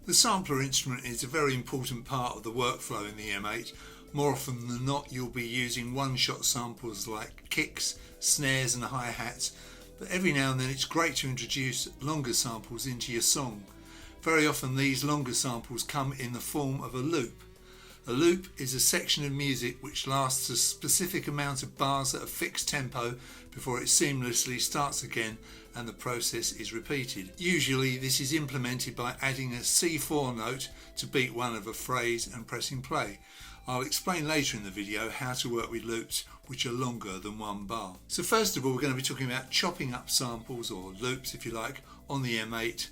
The sampler instrument is a very important part of the workflow in the M8. More often than not, you'll be using one-shot samples like kicks, snares and hi-hats, but every now and then it's great to introduce longer samples into your song. Very often these longer samples come in the form of a loop. A loop is a section of music which lasts a specific amount of bars at a fixed tempo before it seamlessly starts again and the process is repeated. Usually this is implemented by adding a C4 note to beat one of a phrase and pressing play. I'll explain later in the video how to work with loops which are longer than one bar. So first of all, we're going to be talking about chopping up samples, or loops if you like, on the M8,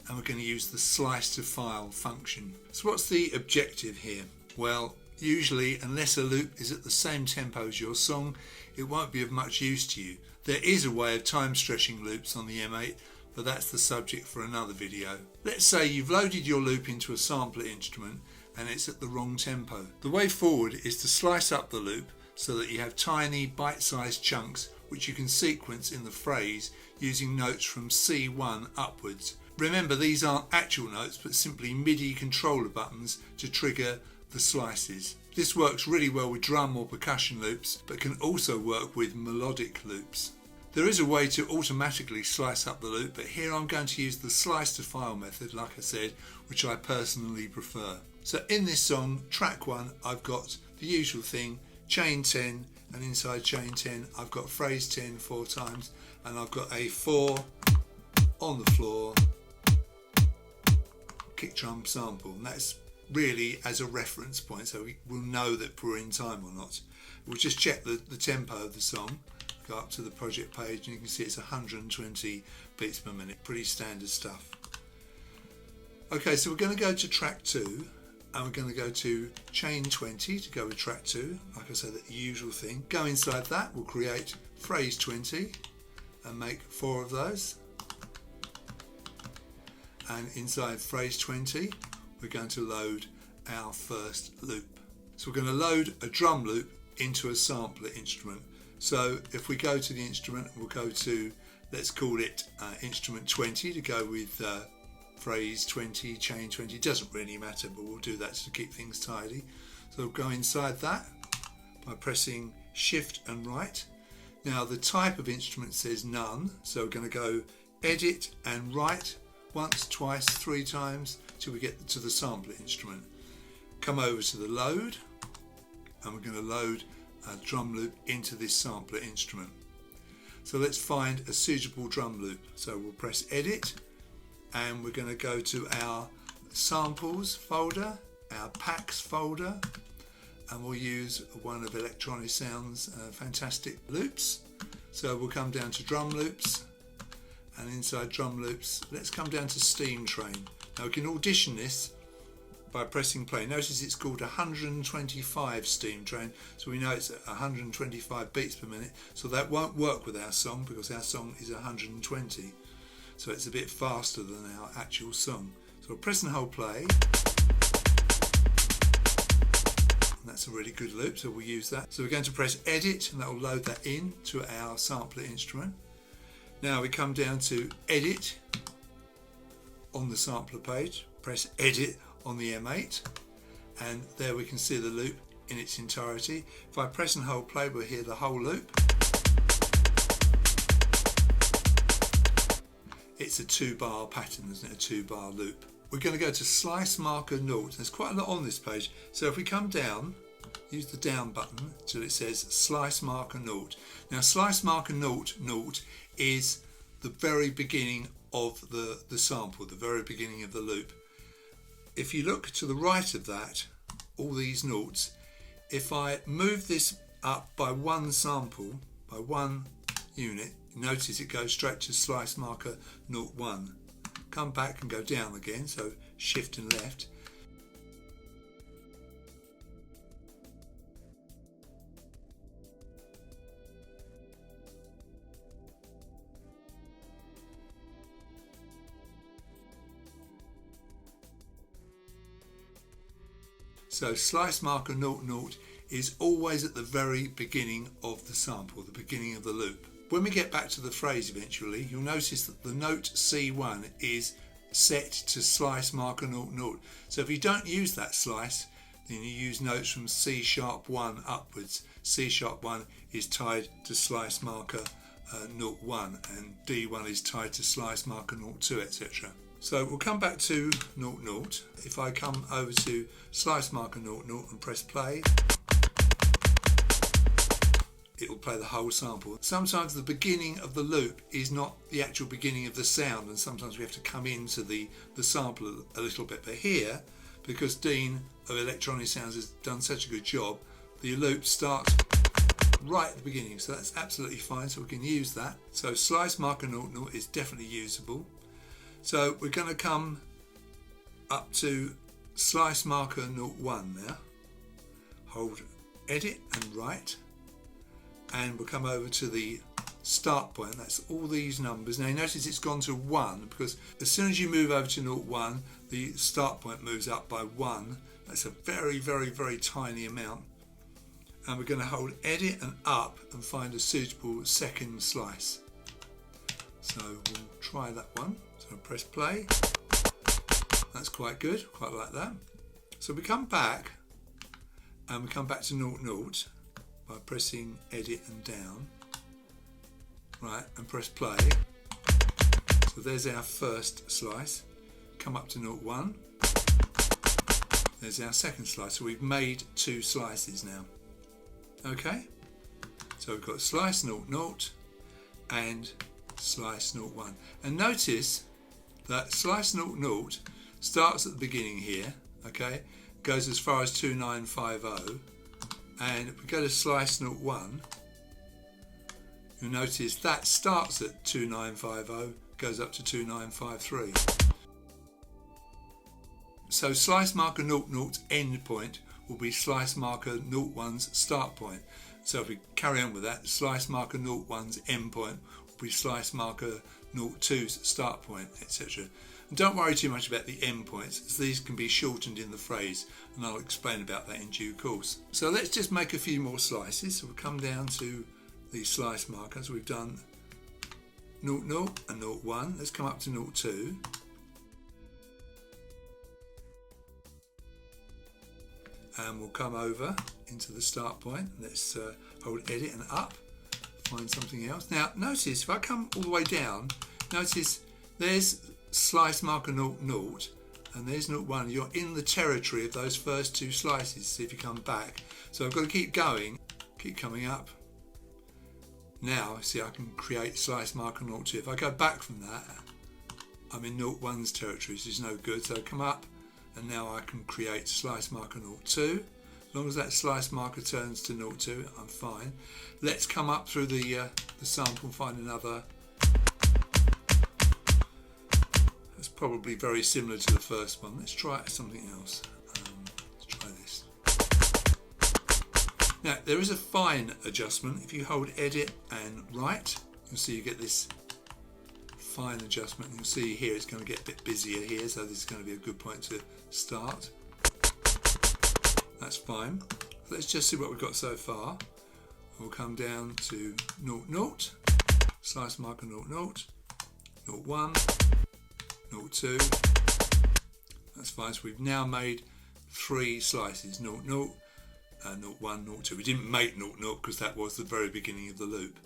and we're going to use the slice to file function. So what's the objective here? Well, usually unless a loop is at the same tempo as your song, it won't be of much use to you. There is a way of time stretching loops on the M8, but that's the subject for another video. Let's say you've loaded your loop into a sampler instrument and it's at the wrong tempo. The way forward is to slice up the loop so that you have tiny bite-sized chunks which you can sequence in the phrase using notes from C1 upwards. Remember, these aren't actual notes but simply MIDI controller buttons to trigger the slices. This works really well with drum or percussion loops, but can also work with melodic loops. There is a way to automatically slice up the loop, but here I'm going to use the slice to file method, like I said, which I personally prefer. So in this song, track 1, I've got the usual thing, chain 10, and inside chain 10 I've got phrase 10 4 times, and I've got a 4 on the floor kick drum sample, and that's really as a reference point, so we'll know that we're in time or not. We'll just check the tempo of the song, go up to the project page, and you can see it's 120 beats per minute, pretty standard stuff. Okay, so we're going to go to track 2, and we're going to go to chain 20 to go with track 2, like I said, the usual thing. Go inside that, we'll create phrase 20 and make 4 of those, and inside phrase 20 we're going to load our first loop. So we're going to load a drum loop into a sampler instrument. So if we go to the instrument, we'll go to, let's call it instrument 20 to go with phrase 20, chain 20, doesn't really matter, but we'll do that to keep things tidy. So we'll go inside that by pressing shift and right. Now the type of instrument says none, so we're going to go edit and write once, twice, 3 times till we get to the sampler instrument. Come over to the load, and we're going to load a drum loop into this sampler instrument. So let's find a suitable drum loop. So we'll press edit, and we're going to go to our samples folder, our packs folder, and we'll use one of Electronic Sound's fantastic loops. So we'll come down to drum loops, and inside drum loops let's come down to Steam Train. Now we can audition this by pressing play. Notice it's called 125 Steam Train, so we know it's 125 beats per minute, so that won't work with our song because our song is 120, so it's a bit faster than our actual song. So we'll press and hold play, and that's a really good loop, so we'll use that. So we're going to press edit, and that will load that in to our sampler instrument. Now we come down to edit on the sampler page, press edit on the M8, and there we can see the loop in its entirety. If I press and hold play, we'll hear the whole loop. It's a 2-bar pattern, isn't it? A 2-bar loop. We're going to go to slice marker 0. There's quite a lot on this page, so if we come down, use the down button till it says slice marker 0. Now slice marker 0 is the very beginning of the sample, the very beginning of the loop. If you look to the right of that, all these notes, if I move this up by one sample, by one unit, notice it goes straight to slice marker 01. Come back and go down again, so shift and left. So slice marker 00 is always at the very beginning of the sample, the beginning of the loop. When we get back to the phrase eventually, you'll notice that the note C1 is set to slice marker 0, 0. So if you don't use that slice, then you use notes from C#1 upwards. C#1 is tied to slice marker 0, 1, and D1 is tied to slice marker 0, 2, etc. So we'll come back to 0, 0. If I come over to slice marker 0, 0 and press play, it will play the whole sample. Sometimes the beginning of the loop is not the actual beginning of the sound, and sometimes we have to come into the sample a little bit. But here, because Dean of Electronic Sounds has done such a good job, the loop starts right at the beginning, so that's absolutely fine, so we can use that. So slice marker 0, 0 is definitely usable. So we're going to come up to slice marker 0, 1 now. Hold edit and write, and we'll come over to the start point. That's all these numbers. Now you notice it's gone to 1 because as soon as you move over to 0, 1, the start point moves up by 1. That's a very, very, very tiny amount. And we're going to hold edit and up and find a suitable second slice. So we'll try that one. So press play. That's quite good, quite like that. So we come back, and we come back to 0, 0 by pressing edit and down. Right, and press play. So there's our first slice. Come up to 0, 1. There's our second slice. So we've made 2 slices now. Okay, so we've got slice 0, 0 and slice 0, 1. And notice that slice 0, 0 starts at the beginning here, okay, goes as far as 2950, and if we go to slice 0, 1, you'll notice that starts at 2950, goes up to 2953. So slice marker 0, 0 end point will be slice marker 0, 1's start point. So if we carry on with that, slice marker 0, 1's end point will be slice marker 0, 2's start point, etc. And don't worry too much about the end points, as these can be shortened in the phrase, and I'll explain about that in due course. So let's just make a few more slices. So we'll come down to the slice markers. We've done 0, 0 and 0, 1. Let's come up to 0, 2. And we'll come over into the start point. Let's hold edit and up, find something else. Now notice if I come all the way down, notice there's slice marker 0, 0 and there's 0, 1. You're in the territory of those first 2 slices. See if you come back. So I've got to keep going, keep coming up. Now see, I can create slice marker 0, 2. If I go back from that, I'm in 0, 1's territory, which is no good. So come up, and now I can create slice marker 0, 2. As long as that slice marker turns to 0, 2, I'm fine. Let's come up through the sample and find another. That's probably very similar to the first one. Let's try something else. Let's try this. Now there is a fine adjustment. If you hold edit and right, you'll see you get this fine adjustment. You'll see here it's going to get a bit busier here, so this is going to be a good point to start. That's fine. Let's just see what we've got so far. We'll come down to 0, 0, slice marker 0, 0, 0, 1, 0, 2. That's fine. So we've now made 3 slices, 0, 0, 0, 1, 0, 2. We didn't make 0, 0 because that was the very beginning of the loop.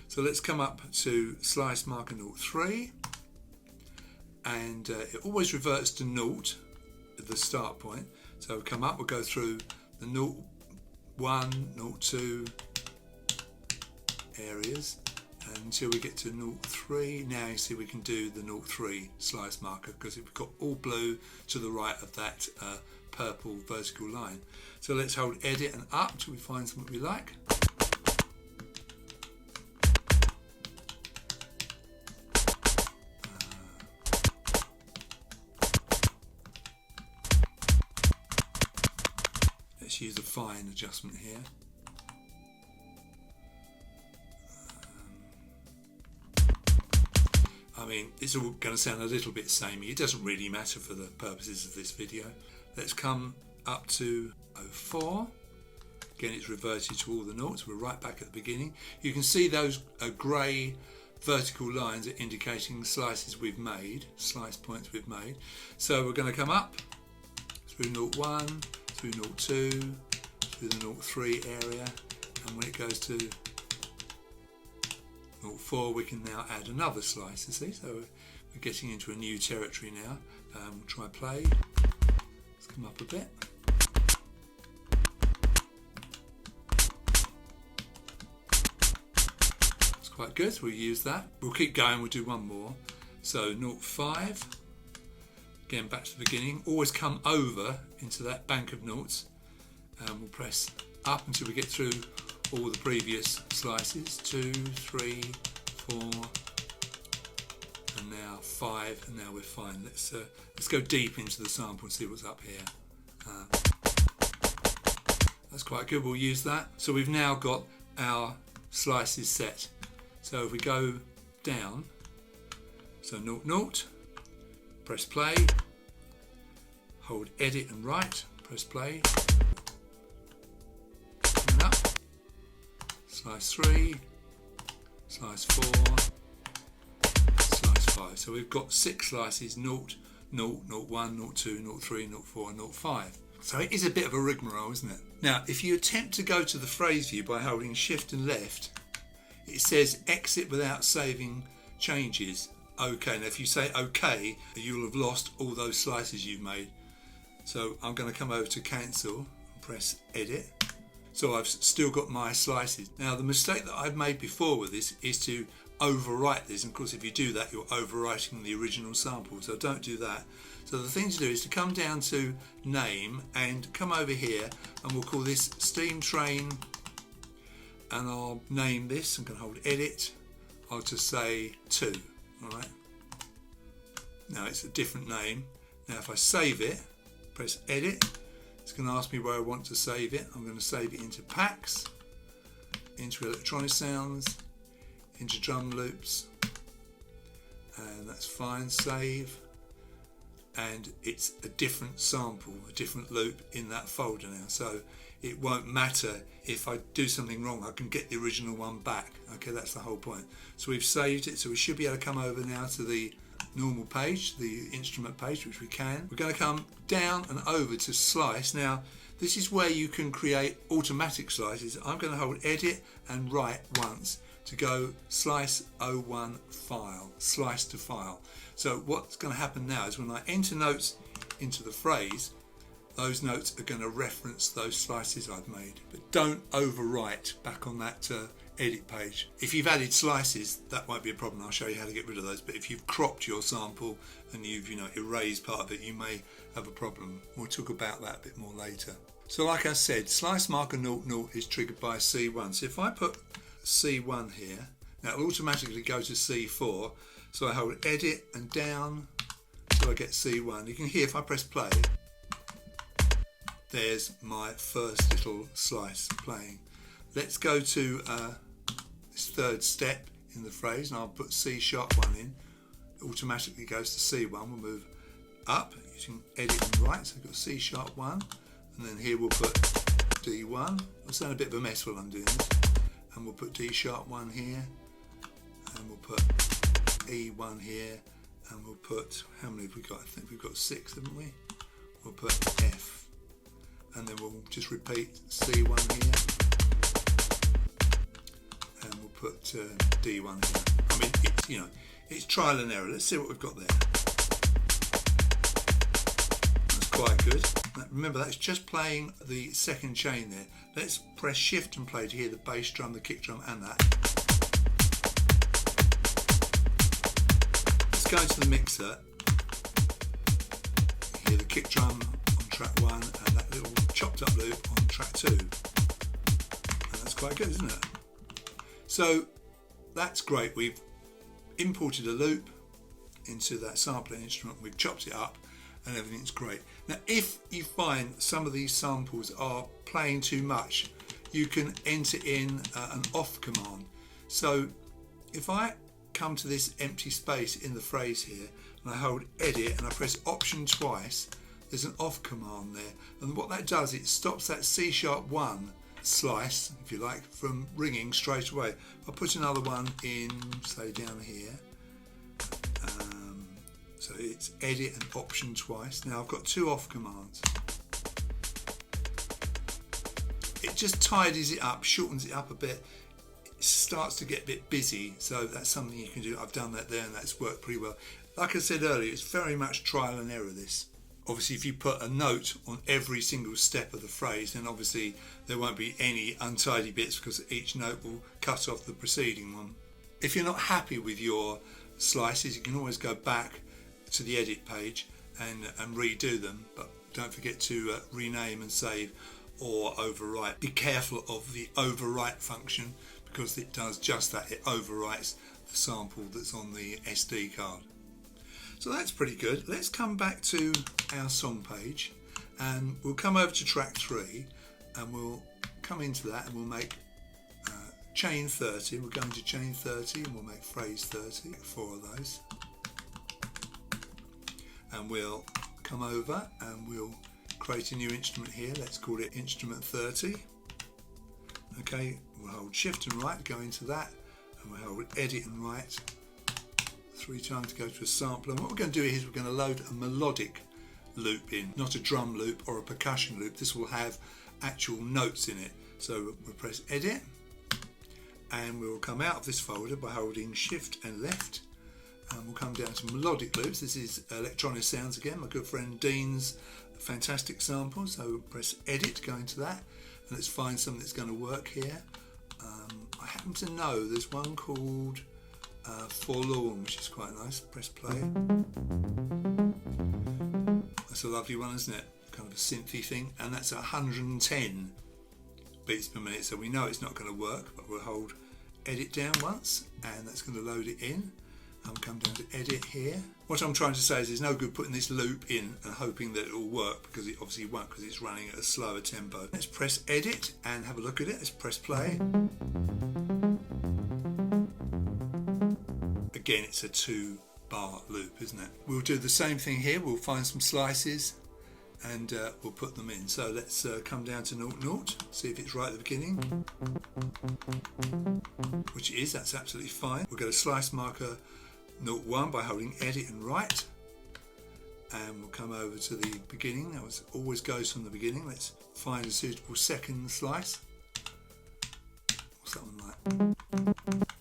So let's come up to slice marker 0, 3, and it always reverts to 0 at the start point. So we'll come up, we'll go through the 0, 1, 0, 2 areas until we get to 0, 3. Now you see we can do the 0, 3 slice marker because we've got all blue to the right of that purple vertical line. So let's hold edit and up till we find something we like. Let's use a fine adjustment here. I mean, it's all going to sound a little bit samey. It doesn't really matter for the purposes of this video. Let's come up to 04. Again, it's reverted to all the notes. We're right back at the beginning. You can see those grey vertical lines are indicating slices we've made, slice points we've made. So we're going to come up through 0.1, through 0.2, through the 0.3 area, and when it goes to 0.4 we can now add another slice, you see, so we're getting into a new territory now. We'll try play, let's come up a bit. It's quite good, we'll use that. We'll keep going, we'll do one more. So 0.5, again back to the beginning, always come over into that bank of noughts, and we'll press up until we get through all the previous slices, 2, 3, 4, and now 5, and now we're fine. Let's go deep into the sample and see what's up here. That's quite good, we'll use that. So we've now got our slices set. So if we go down, so 0, 0, press play, hold edit and right, press play, coming up, slice 3, slice 4, slice 5. So we've got 6 slices, 0, 0, 0, 1, 0, 2, 0, 3, 0, 4, 0, 5. So it is a bit of a rigmarole, isn't it? Now, if you attempt to go to the phrase view by holding shift and left, it says exit without saving changes. OK. Now, if you say OK, you'll have lost all those slices you've made. So I'm going to come over to cancel and press edit. So I've still got my slices. Now, the mistake that I've made before with this is to overwrite this. And of course, if you do that, you're overwriting the original sample. So don't do that. So the thing to do is to come down to name and come over here, and we'll call this Steam Train, and I'll name this. I'm going to hold edit. I'll just say 2. All right. Now it's a different name. Now if I save it, press edit, it's going to ask me where I want to save it. I'm going to save it into packs, into electronic sounds, into drum loops, and that's fine. Save, and it's a different sample, a different loop in that folder now. So it won't matter if I do something wrong, I can get the original one back. Okay, that's the whole point. So we've saved it, so we should be able to come over now to the normal page, the instrument page, which we can. We're going to come down and over to slice. Now, this is where you can create automatic slices. I'm going to hold edit and right once to go slice 01 file, slice to file. So what's going to happen now is when I enter notes into the phrase, those notes are going to reference those slices I've made. But don't overwrite back on that edit page. If you've added slices, that won't be a problem. I'll show you how to get rid of those. But if you've cropped your sample and you've erased part of it, you may have a problem. We'll talk about that a bit more later. So like I said, slice marker 00 is triggered by C1. So if I put C1 here, now it'll automatically go to C4. So I hold edit and down so I get C1. You can hear if I press play, there's my first little slice playing. Let's go to this third step in the phrase, and I'll put C#1 in. It automatically goes to C1. We'll move up using edit and right, so we've got C#1, and then here we'll put D1. I'll sound a bit of a mess while I'm doing this, and we'll put D#1 here, and we'll put E1 here, and we'll put, how many have we got? I think we've got 6, haven't we? We'll put F, and then we'll just repeat C1 here, and we'll put D1 here. I mean, it's, it's trial and error. Let's see what we've got there. That's quite good. Now, remember, that's just playing the second chain there. Let's press shift and play to hear the bass drum, the kick drum, and that. Let's go into the mixer. Hear the kick drum on track 1 and that little chopped up loop on track 2. And that's quite good, isn't it? So that's great. We've imported a loop into that sampling instrument, we've chopped it up, and everything's great. Now, if you find some of these samples are playing too much, you can enter in an off command. So if I come to this empty space in the phrase here, and I hold edit and I press option twice, there's an off command there. And what that does, it stops that C#1 slice, if you like, from ringing straight away. I'll put another one in, say down here. So it's edit and option twice. Now I've got 2 off commands. It just tidies it up, shortens it up a bit. It starts to get a bit busy, so that's something you can do. I've done that there and that's worked pretty well. Like I said earlier, it's very much trial and error, this. Obviously, if you put a note on every single step of the phrase, then obviously there won't be any untidy bits because each note will cut off the preceding one. If you're not happy with your slices, you can always go back to the edit page and redo them, but don't forget to rename and save or overwrite. Be careful of the overwrite function because it does just that. It overwrites the sample that's on the SD card. So that's pretty good. Let's come back to our song page and we'll come over to track 3 and we'll come into that and we'll make chain 30. We'll go into chain 30 and we'll make phrase 30, 4 of those. And we'll come over and we'll create a new instrument here. Let's call it instrument 30. Okay, we'll hold shift and right, go into that, and we'll hold edit and right 3 times to go to a sampler. And what we're going to do is we're going to load a melodic loop in, not a drum loop or a percussion loop. This will have actual notes in it. So we'll press edit and we'll come out of this folder by holding shift and left. And we'll come down to melodic loops. This is electronic sounds again, my good friend Dean's fantastic sample. So press edit, go into that, and let's find something that's going to work here. I happen to know there's one called Forlorn, which is quite nice. Press play. That's a lovely one, isn't it? Kind of a synthy thing, and that's 110 beats per minute. So we know it's not going to work, but we'll hold edit down once, and that's going to load it in. And come down to edit here. What I'm trying to say is there's no good putting this loop in and hoping that it will work because it obviously won't because it's running at a slower tempo. Let's press edit and have a look at it. Let's press play. Again, it's a 2-bar loop, isn't it? We'll do the same thing here. We'll find some slices and we'll put them in. So let's come down to 0, see if it's right at the beginning, which it is. That's absolutely fine. We'll go to slice marker 0, by holding edit and right, and we'll come over to the beginning. That always goes from the beginning. Let's find a suitable second slice or something like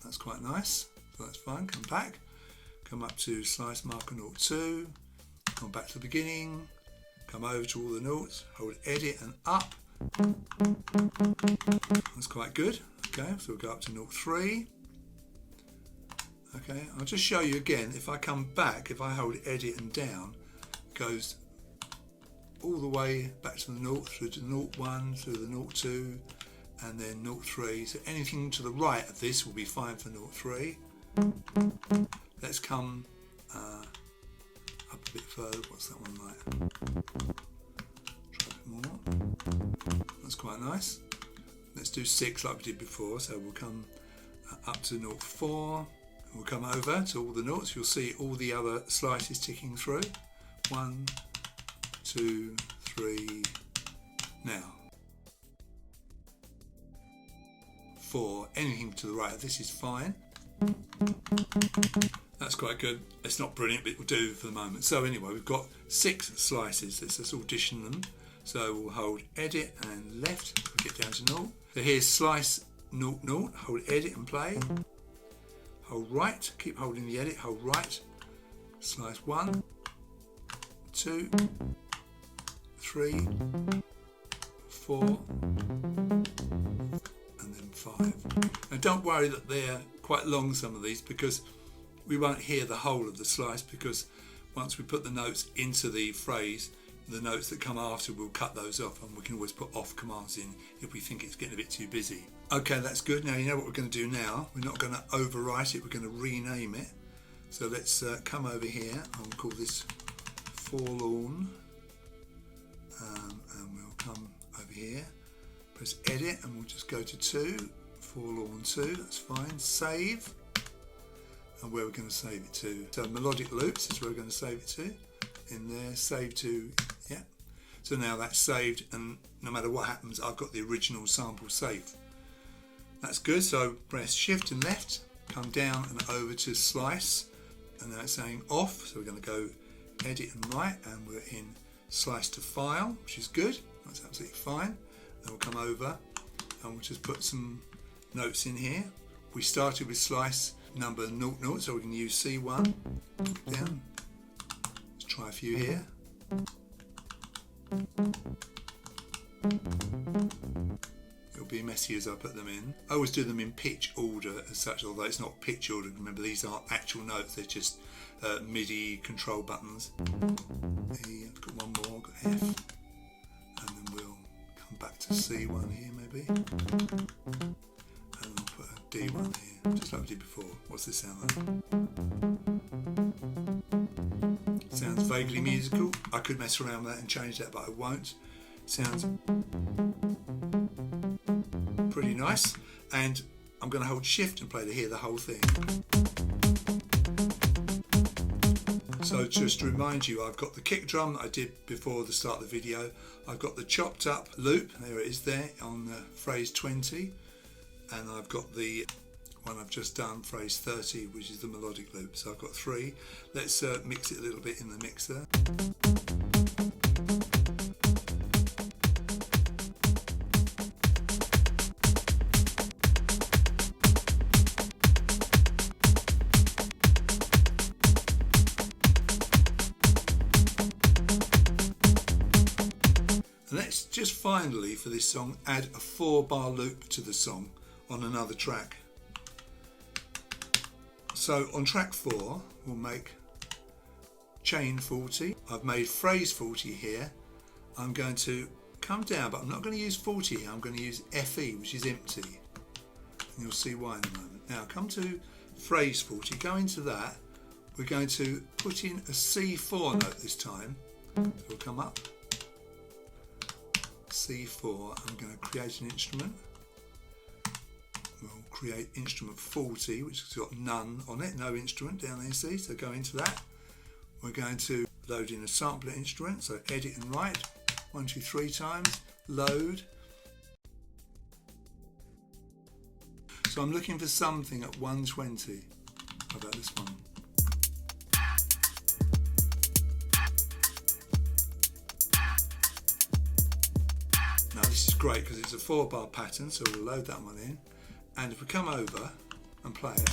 that's quite nice. So that's fine. Come back, come up to slice marker 02, come back to the beginning, come over to all the notes, hold edit and up. That's quite good. Okay, so we'll go up to 03. Okay, I'll just show you again. If I come back, if I hold edit and down, it goes all the way back to the 0, through to 01, through the 02, and then 03. So anything to the right of this will be fine for 03. Let's come up a bit further. What's that one like? Try a bit more. That's quite nice. Let's do 6 like we did before. So we'll come up to 04. We'll come over to all the notes. You'll see all the other slices ticking through. 1, 2, 3. Now 4. Anything to the right of this is fine. That's quite good. It's not brilliant, but it will do for the moment. So anyway, we've got 6 slices. Let's just audition them. So we'll hold edit and left. We'll get down to 0. So here's slice 0, 0. Hold edit and play. Hold right, keep holding the edit, hold right, slice 1, 2, 3, 4, and then 5. Now don't worry that they're quite long, some of these, because we won't hear the whole of the slice, because once we put the notes into the phrase, the notes that come after, we'll cut those off, and we can always put off commands in if we think it's getting a bit too busy. Okay, that's good. Now you know what we're going to do now. We're not going to overwrite it, we're going to rename it. So let's come over here. I'll call this Forlorn, and we'll come over here, press edit, and we'll just go to 2, Forlorn 2, that's fine. Save, and where we're going to save it to. So melodic loops is where we're going to save it to. In there, save to, yeah. So now that's saved, and no matter what happens, I've got the original sample saved. That's good. So press shift and left, come down and over to slice, and now it's saying off, so we're going to go edit and write, and we're in slice to file, which is good. That's absolutely fine. Then we'll come over and we'll just put some notes in here. We started with slice number 00, so we can use C1. Down. Let's try a few here. It'll be messy as I put them in. I always do them in pitch order as such, although it's not pitch order. Remember, these aren't actual notes, they're just MIDI control buttons. I've got one more, I've got F. And then we'll come back to C1 here maybe. And we'll put a D1 here, just like we did before. What's this sound like? Sounds vaguely musical. I could mess around with that and change that, but I won't. Sounds pretty nice. And I'm going to hold shift and play to hear the whole thing. So just to remind you, I've got the kick drum that I did before the start of the video. I've got the chopped up loop, there it is there on phrase 20. And I've got the one I've just done, phrase 30, which is the melodic loop. So I've got 3. Let's mix it a little bit in the mixer. Let's just finally, for this song, add a 4-bar loop to the song on another track. So on track 4, we'll make chain 40. I've made phrase 40 here. I'm going to come down, but I'm not going to use 40 here. I'm going to use FE, which is empty. And you'll see why in a moment. Now come to phrase 40, go into that. We're going to put in a C4 note this time. So we'll come up. C4, I'm going to create an instrument. We'll create instrument 40, which has got none on it, no instrument down there, see? So go into that. We're going to load in a sampler instrument, so edit and write, 1, 2, 3 times, load. So I'm looking for something at 120. How about this one? Now this is great because it's a 4-bar pattern, so we'll load that one in. And if we come over and play it,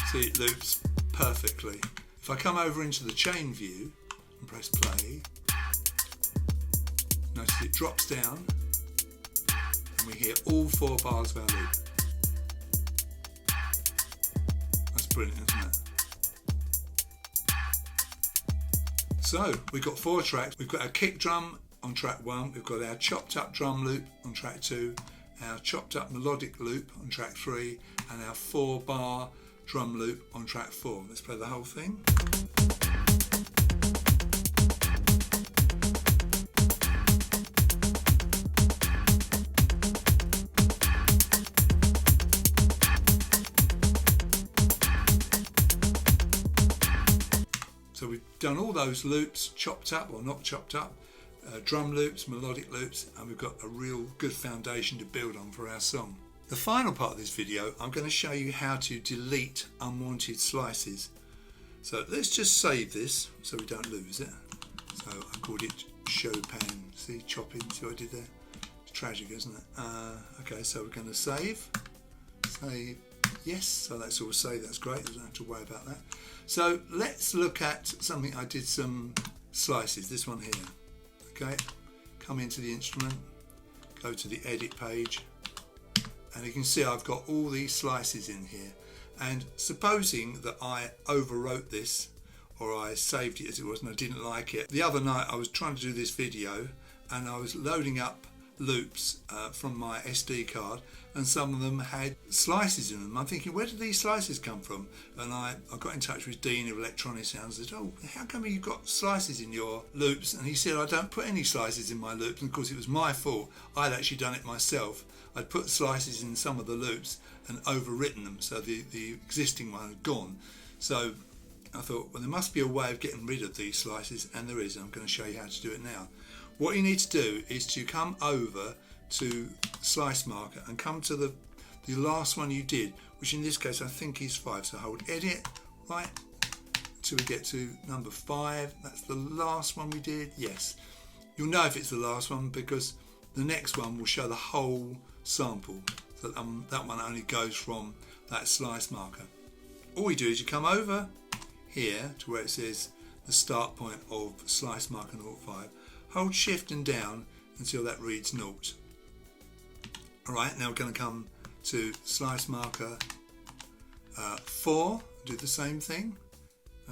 see it loops perfectly. If I come over into the chain view and press play, notice it drops down and we hear all 4 bars of our loop. That's brilliant, isn't it? So we've got 4 tracks. We've got our kick drum on track 1, we've got our chopped up drum loop on track 2, our chopped up melodic loop on track 3, and our 4-bar drum loop on track 4. Let's play the whole thing. So we've done all those loops, chopped up or not chopped up, drum loops, melodic loops, and we've got a real good foundation to build on for our song. The final part of this video, I'm going to show you how to delete unwanted slices. So let's just save this so we don't lose it. So I called it Chopin. See, chopping, see what I did there? It's tragic, isn't it? Okay, so we're going to save. Save, yes, so that's all saved, that's great, I don't have to worry about that. So let's look at something, I did some slices, this one here. Okay, come into the instrument, go to the edit page, and you can see I've got all these slices in here. And supposing that I overwrote this, or I saved it as it was and I didn't like it. The other night I was trying to do this video and I was loading up loops from my SD card, and some of them had slices in them. I'm thinking, where did these slices come from? And I got in touch with Dean of Electronic Sounds and said, oh, how come you've got slices in your loops? And he said, I don't put any slices in my loops. And of course it was my fault. I'd actually done it myself. I'd put slices in some of the loops and overwritten them, so the existing one had gone. So I thought, well, there must be a way of getting rid of these slices, and there is. I'm going to show you how to do it now. What you need to do is to come over to slice marker and come to the last one you did, which in this case I think is 5. So hold edit right till we get to number 5. That's the last one we did. Yes, you'll know if it's the last one because the next one will show the whole sample. So that one only goes from that slice marker. All you do is you come over here to where it says the start point of slice marker 05. Hold shift and down until that reads 0. Alright, now we're going to come to slice marker 4, do the same thing.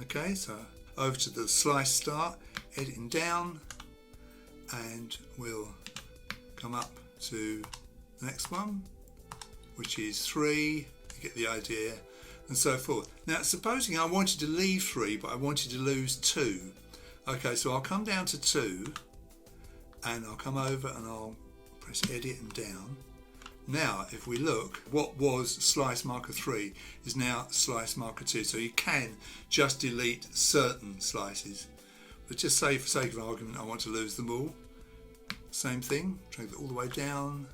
Okay, so over to the slice start, editing down, and we'll come up to the next one, which is 3, you get the idea, and so forth. Now supposing I wanted to leave 3 but I wanted to lose 2, okay, so I'll come down to 2 and I'll come over and I'll press edit and down. Now if we look, what was slice marker 3 is now slice marker 2, so you can just delete certain slices, but just say for sake of argument I want to lose them all. Same thing, drag it all the way down,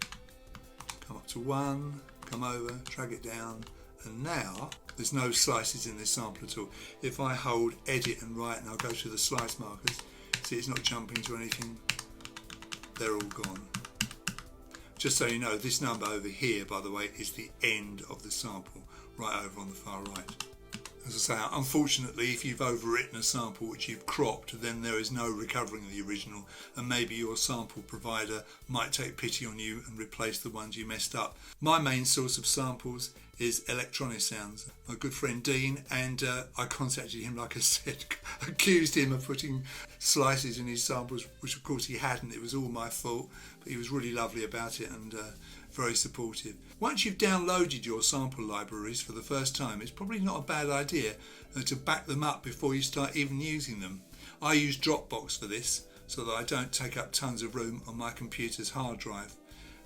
come up to 1, come over, drag it down, and now there's no slices in this sample at all. If I hold edit and right and I'll go to the slice markers, see it's not jumping to anything, they're all gone. Just so you know, this number over here, by the way, is the end of the sample, right over on the far right. As I say, unfortunately, if you've overwritten a sample which you've cropped, then there is no recovering the original, and maybe your sample provider might take pity on you and replace the ones you messed up. My main source of samples is Electronic Sounds, my good friend Dean, and I contacted him, like I said, accused him of putting slices in his samples, which of course he hadn't. It was all my fault, but he was really lovely about it and very supportive. Once you've downloaded your sample libraries for the first time, it's probably not a bad idea to back them up before you start even using them. I use Dropbox for this so that I don't take up tons of room on my computer's hard drive,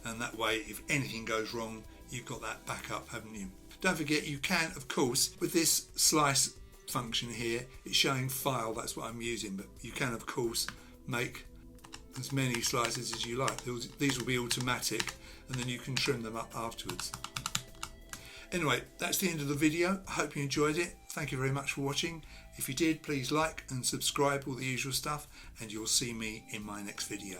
and that way if anything goes wrong you've got that backup, haven't you? Don't forget you can, of course, with this slice function here, it's showing file, that's what I'm using, but you can of course make as many slices as you like. These will be automatic and then you can trim them up afterwards. Anyway, that's the end of the video. I hope you enjoyed it. Thank you very much for watching. If you did, please like and subscribe, all the usual stuff, and you'll see me in my next video.